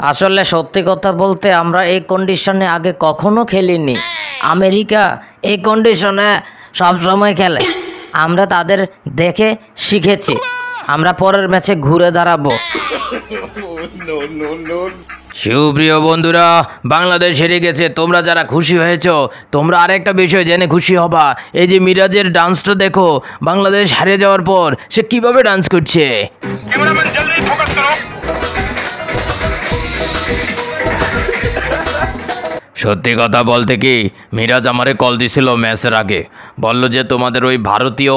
আসলে সত্যি কথা বলতে আমরা এই কন্ডিশনে আগে কখনো খেলিনি। আমেরিকা এই কন্ডিশনে সবসময় খেলে, আমরা তাদের দেখে শিখেছি। আমরা পরের ম্যাচে ঘুরে দাঁড়াবো। সুপ্রিয় বন্ধুরা, বাংলাদেশ হেরে গেছে। তোমরা যারা খুশি হয়েছো, তোমরা আরেকটা বিষয় জেনে খুশি হবা। এই যে মিরাজের ডান্সটা দেখো, বাংলাদেশ হারিয়ে যাওয়ার পর সে কিভাবে ডান্স করছে। সত্যি কথা বলতে কি, মিরাজ আমারে কল দিছিল ম্যাচের আগে, বলল যে তোমাদের ওই ভারতীয়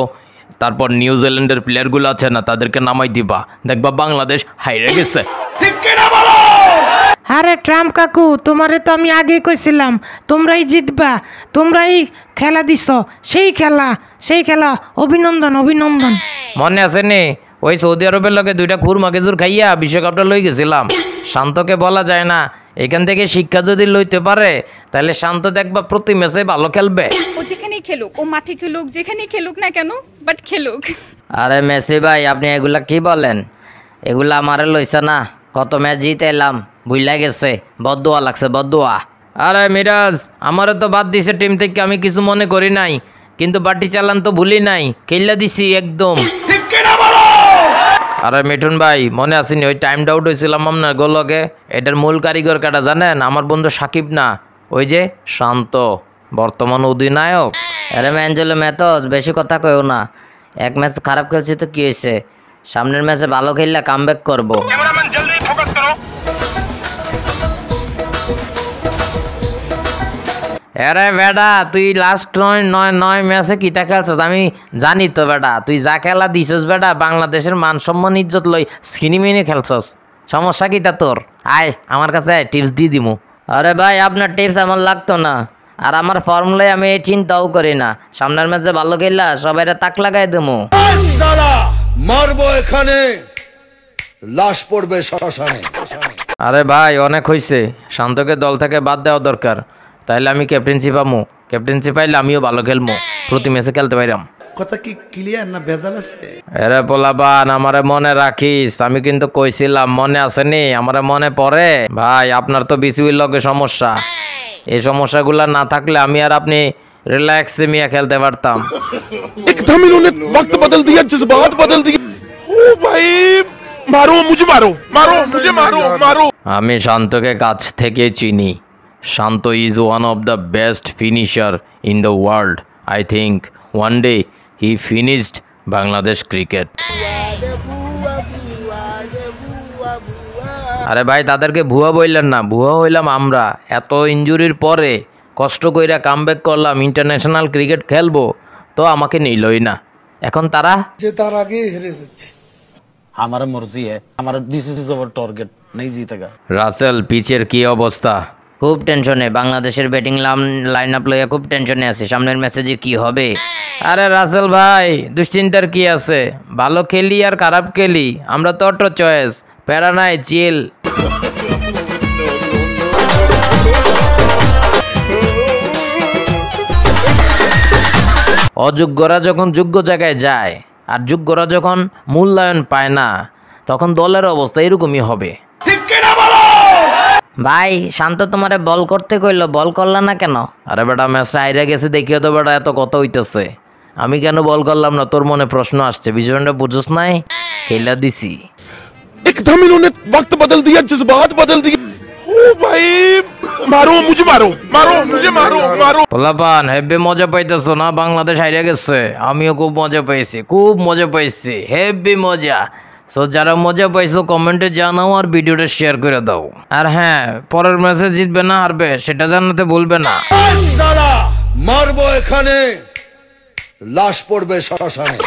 তারপর নিউজিল্যান্ডের প্লেয়ারগুলো আছে না, তাদেরকে নামাই দিবা, দেখবা বাংলাদেশ হাইরে গেছে। আরে ট্রাম্প কাকু, তোমারে তো আমি আগে কইছিলাম তোমরাই জিতবা, তোমরাই খেলা দিছ, সেই খেলা। অভিনন্দন অভিনন্দন। মনে আছে নি ওই সৌদি আরবের লোকে 2টা খুরমা খেজুর খাইয়া বিশ্বকাপটা লই গেছিলাম। শান্তকে বলা যায় না, এখান থেকে শিক্ষা যদি লইতে পারে তাহলে শান্ত দেখবা প্রতি ম্যাচে ভালো খেলবে। ও যেখানেই খেলুক, ও মাঠে খেলুক, যেখানেই খেলুক না কেন, বাট খেলুক। আরে মেসি ভাই, আপনি এগুলা কি বলেন? এগুলা আমারে লইছে না, কত ম্যাচ জিতে এলাম, বুঝলা গেছে। বদদুয়া লাগছে, বদদুয়া। আরে মিরাজ, আমারও তো বাদ দিছে টিম থেকে, আমি কিছু মনে করি নাই, কিন্তু বাটি চালান তো ভুলি নাই, খেললা দিছি একদম। আরে মিঠুন ভাই, মনে আসেনি ওই টাইম আউট হয়েছিলাম আপনার গোলকে? এটার মূল কারিগর কাটা জানেন? আমার বন্ধু সাকিব না, ওই যে শান্ত, বর্তমান অধিনায়ক। আরে ম্যাঞ্জেলো ম্যাথজ, বেশি কথা কইও না। এক ম্যাচ খারাপ খেলছি তো কি হয়েছে, সামনের ম্যাচে ভালো খেললে কামব্যাক করবো। আরে বেটা, তুই লাস্ট নয় ম্যাচে কিতা খেলছস আমি জানি তো বেটা। তুই যা খেলা দিছস বেটা, বাংলাদেশের মান সম্মান ইজ্জত লই সিনিমিনি খেলছস। সমস্যা কিতা তোর? আয় আমার কাছে, টিপস দিয়ে দিমু। আরে ভাই, আপনার টিপস আমার লাগতো না, আর আমার ফর্মুলায় আমি এই চিন্তাও করি না। সামনের ম্যাচে ভালো খেললা সবাই তাক লাগাই দেবো। মারবো এখানে, লাশ পড়বে শ্মশানে। আরে ভাই, অনেক হয়েছে, শান্তকে দল থেকে বাদ দেওয়া দরকার, তাইলে আমি ক্যাপ্টেন্সি পাবো। ক্যাপ্টেন্সি পাইলে আমিও ভালো খেলবো, প্রতি ম্যাচে খেলতে পাইরাম। কথা কি ক্লিয়ার না ভেজাল আছে? এরে পোলাপান, আমারে মনে রাখিস, আমি কিন্তু কইছিলাম, মনে আসেনি? আমারে মনে পড়ে ভাই। আপনার তো বিসিবির লগে সমস্যা, এই সমস্যাগুলো না থাকলে আমি আর আপনি রিল্যাক্সে মিয়া খেলতে পারতাম। एकदम इन्होंने वक्त बदल दिया, जज्बात बदल दिए। ओ भाई, मारो मुझे, मारो। আমি শান্তকে কাছ থেকে চিনি। Shanto is one of the best finisher in the world. I think one day he finished Bangladesh cricket. আরে ভাই, তাদেরকে ভুয়া বললেন না, ভুয়া হইলাম আমরা। এত ইনজুরির পরে কষ্ট কইরা কামব্যাক করলাম, ইন্টারন্যাশনাল ক্রিকেট খেলবো, তো আমাকে নিলই না। এখন তারা জেতার আগে হেরে যাচ্ছে। हमारा मर्जी है, हमारा दिस इज आवर टारगेट, नहीं जीतेगा। রাসেল, পিচের কি অবস্থা? খুব টেনশনে, বাংলাদেশের ব্যাটিং লাইন আপ লইয়া খুব টেনশনে আছে, সামনের ম্যাচে যে কি হবে। আরে রাসেল ভাই, দুশ্চিন্তার কি আছে? ভালো খেলি আর খারাপ খেলি, আমরা তো অটো চয়েস, প্যারা নাই, চিল। অযোগ্যরা যখন যোগ্য জায়গায় যায় আর যোগ্যরা যখন মূল্যায়ন পায় না, তখন দলের অবস্থা এরকমই হবে। ভাই শান্ত, তোমারে বল করতে কইলো, বল করলা না কেন? আরে বেটা, ম্যাচটা হাইরা গেছে দেখিও তো বেটা, এত কথা হইতেছে, আমি কেন বল করলাম না? তোর মনে প্রশ্ন আসছে, বিষয়টা বুঝোস নাই? খেলা দিছি। एकदम इन्होंने वक्त बदल दिया, जज्बात बदल दिए। ओ भाई, मारो मुझे, मारो। পোলাপান, হেব্বি মজা পাইতেছো না? বাংলাদেশ হাইরা গেছে, আমিও খুব মজা পাইছি, হেব্বি মজা। সো যারা মজা পাইছো কমেন্টে জানাও আর ভিডিওটা শেয়ার করে দাও। আর হ্যাঁ, পরের ম্যাচে জিতবে না হারবে সেটা জানাতে ভুলবে না। মারবো এখানে, লাশ পড়বে শ্মশানে।